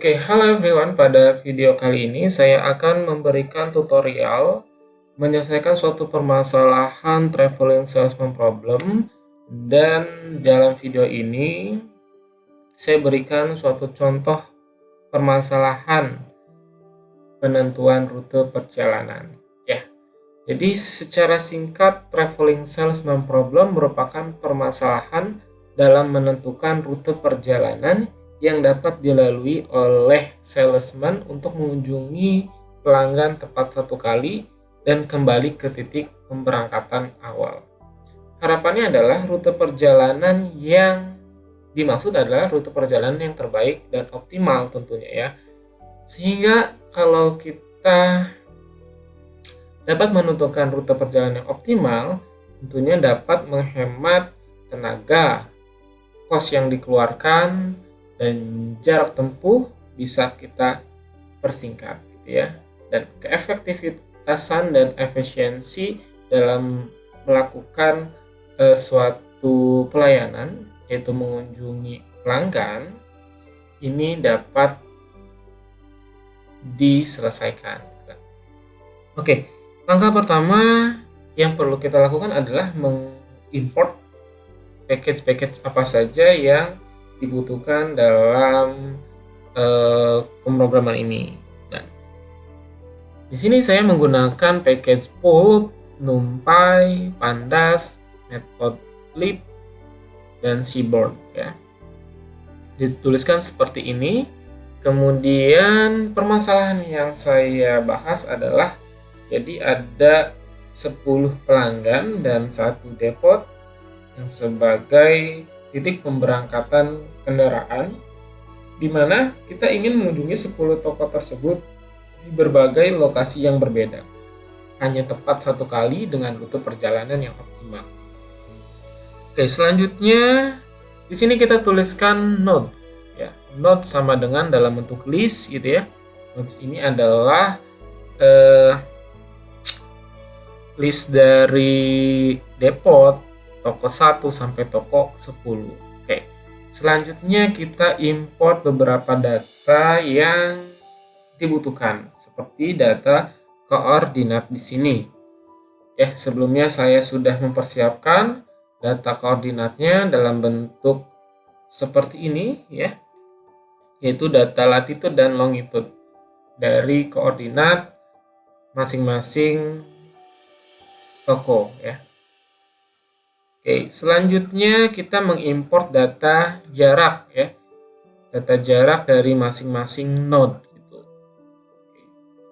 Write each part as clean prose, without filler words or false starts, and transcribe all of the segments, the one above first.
Oke, halo everyone. Pada video kali ini saya akan memberikan tutorial menyelesaikan suatu permasalahan traveling salesman problem, dan dalam video ini saya berikan suatu contoh permasalahan penentuan rute perjalanan. Ya. Jadi secara singkat, traveling salesman problem merupakan permasalahan dalam menentukan rute perjalanan yang dapat dilalui oleh salesman untuk mengunjungi pelanggan tepat satu kali dan kembali ke titik pemberangkatan awal. Harapannya adalah rute perjalanan yang dimaksud adalah rute perjalanan yang terbaik dan optimal tentunya ya. Sehingga kalau kita dapat menentukan rute perjalanan yang optimal, tentunya dapat menghemat tenaga, kos yang dikeluarkan, dan jarak tempuh bisa kita persingkat gitu ya. Dan keefektivitasan dan efisiensi dalam melakukan suatu pelayanan, yaitu mengunjungi pelanggan, ini dapat diselesaikan. Oke, langkah pertama yang perlu kita lakukan adalah mengimport package-package apa saja yang dibutuhkan dalam pemrograman ini. Dan di sini saya menggunakan package Pulp, NumPy, Pandas, Matplotlib, dan Seaborn ya. Dituliskan seperti ini. Kemudian permasalahan yang saya bahas adalah jadi ada 10 pelanggan dan 1 depot yang sebagai titik pemberangkatan kendaraan, di mana kita ingin mengunjungi 10 toko tersebut di berbagai lokasi yang berbeda, hanya tepat satu kali dengan rute perjalanan yang optimal. Oke, selanjutnya di sini kita tuliskan nodes ya. Nodes sama dengan dalam bentuk list gitu ya. Nodes ini adalah list dari depot toko 1 sampai toko 10. Oke. Selanjutnya kita import beberapa data yang dibutuhkan, seperti data koordinat di sini. Ya, sebelumnya saya sudah mempersiapkan data koordinatnya dalam bentuk seperti ini ya, yaitu data latitude dan longitude dari koordinat masing-masing toko ya. Oke, selanjutnya kita mengimport data jarak ya. Data jarak dari masing-masing node gitu.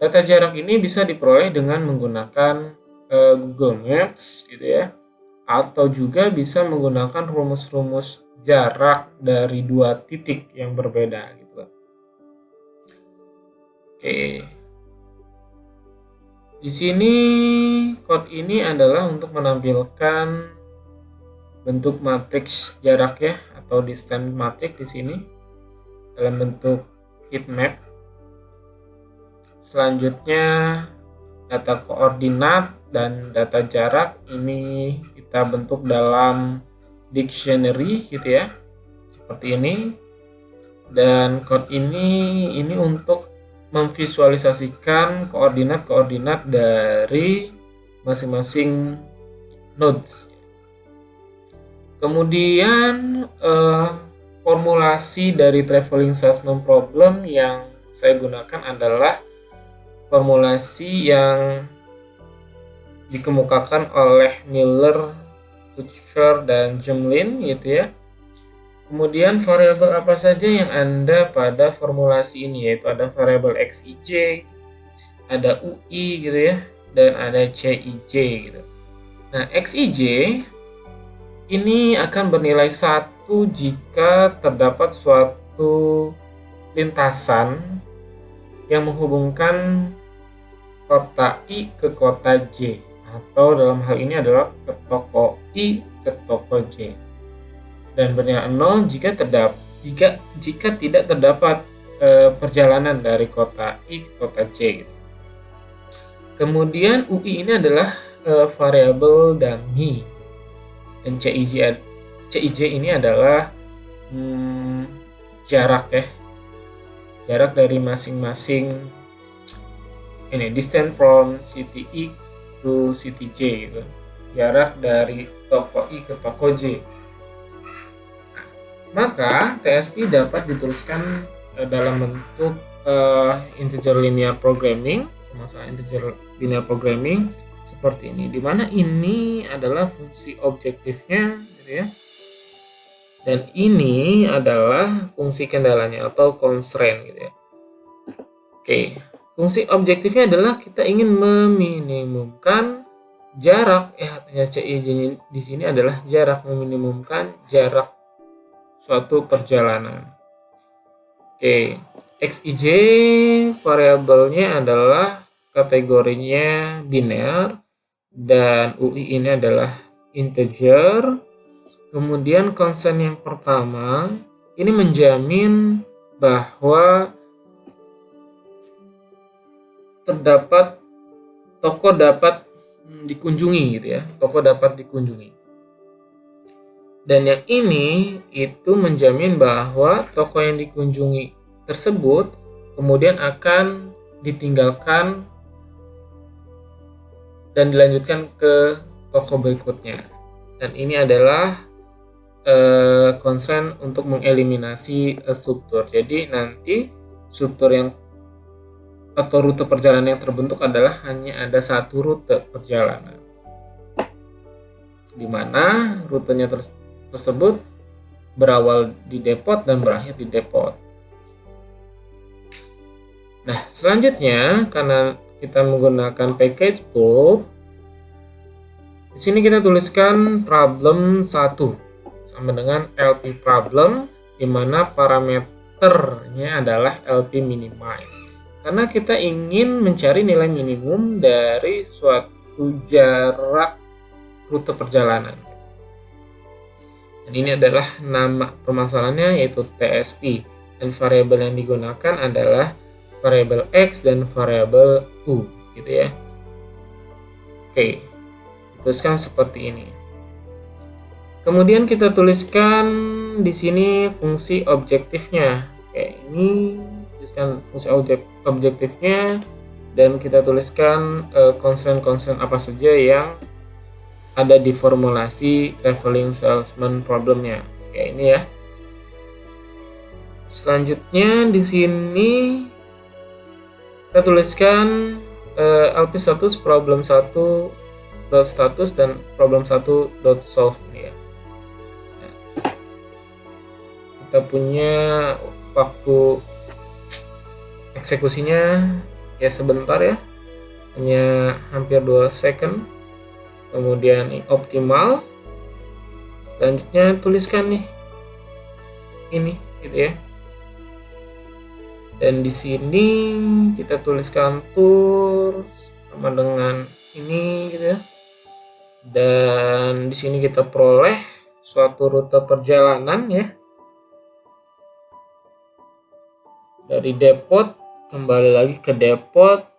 Data jarak ini bisa diperoleh dengan menggunakan Google Maps gitu ya. Atau juga bisa menggunakan rumus-rumus jarak dari 2 titik yang berbeda gitu. Oke. Di sini code ini adalah untuk menampilkan bentuk matriks jarak ya, atau distance matrix di sini dalam bentuk heat map. Selanjutnya data koordinat dan data jarak ini kita bentuk dalam dictionary gitu ya, seperti ini. Dan code ini untuk memvisualisasikan koordinat-koordinat dari masing-masing nodes. Kemudian formulasi dari traveling salesman problem yang saya gunakan adalah formulasi yang dikemukakan oleh Miller, Tuchker, dan Jemlin gitu ya. Kemudian variabel apa saja yang ada pada formulasi ini, yaitu ada variabel XIJ, ada UI gitu ya, dan ada CIJ gitu. Nah, XIJ ini akan bernilai 1 jika terdapat suatu lintasan yang menghubungkan kota I ke kota J, atau dalam hal ini adalah ke toko I ke toko J. Dan bernilai 0 jika tidak terdapat perjalanan dari kota I ke kota J. Kemudian UI ini adalah variabel dummy. Dan CIJ ini adalah jarak ya, jarak dari masing-masing ini, distance from city I to city J gitu. Jarak dari toko I ke toko J. Nah, maka TSP dapat dituliskan dalam bentuk integer linear programming, masalah integer linear programming seperti ini, dimana ini adalah fungsi objektifnya gitu ya, dan ini adalah fungsi kendalanya atau constraint gitu ya. Oke, fungsi objektifnya adalah kita ingin meminimumkan jarak, artinya CIJ di sini adalah jarak, meminimumkan jarak suatu perjalanan. Oke, XIJ variabelnya adalah kategorinya biner dan UI ini adalah integer. Kemudian concern yang pertama ini menjamin bahwa terdapat toko dapat dikunjungi gitu ya, toko dapat dikunjungi. Dan yang ini itu menjamin bahwa toko yang dikunjungi tersebut kemudian akan ditinggalkan dan dilanjutkan ke toko berikutnya. Dan ini adalah constraint untuk mengeliminasi struktur. Jadi nanti struktur yang atau rute perjalanan yang terbentuk adalah hanya ada satu rute perjalanan, di mana rutenya tersebut berawal di depot dan berakhir di depot. Nah, selanjutnya karena kita menggunakan package bulb, di sini kita tuliskan problem 1 sama dengan LP problem, di mana parameternya adalah LP minimize. Karena kita ingin mencari nilai minimum dari suatu jarak rute perjalanan. Dan ini adalah nama permasalahannya, yaitu TSP. Dan variabel yang digunakan adalah variabel X dan variabel U, gitu ya. Oke, tuliskan seperti ini. Kemudian kita tuliskan di sini fungsi objektifnya. Oke, ini tuliskan fungsi objektifnya dan kita tuliskan constraint apa saja yang ada di formulasi traveling salesman problemnya. Oke, ini ya. Selanjutnya di sini kita tuliskan LP status problem 1 dot status dan problem 1 dot solve ini ya. Nah, kita punya waktu eksekusinya ya sebentar ya, hanya hampir 2 second. Kemudian optimal. Selanjutnya tuliskan nih ini gitu ya. Dan di sini kita tuliskan tour sama dengan ini gitu ya. Dan di sini kita peroleh suatu rute perjalanan ya. Dari depot kembali lagi ke depot.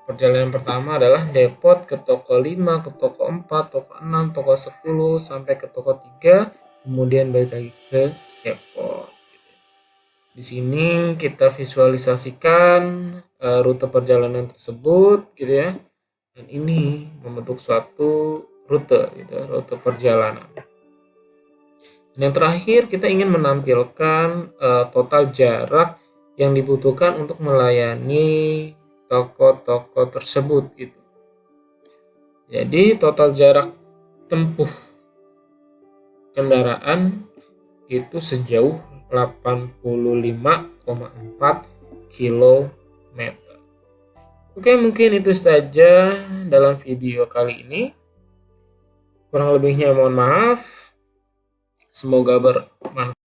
Perjalanan pertama adalah depot ke toko 5, ke toko 4, toko 6, toko 10 sampai ke toko 3, kemudian balik lagi ke depot. Di sini kita visualisasikan rute perjalanan tersebut gitu ya. Dan ini membentuk suatu rute gitu, rute perjalanan. Dan yang terakhir kita ingin menampilkan total jarak yang dibutuhkan untuk melayani toko-toko tersebut gitu. Jadi total jarak tempuh kendaraan itu sejauh 85,4 km. Oke, mungkin itu saja dalam video kali ini. Kurang lebihnya mohon maaf. Semoga bermanfaat.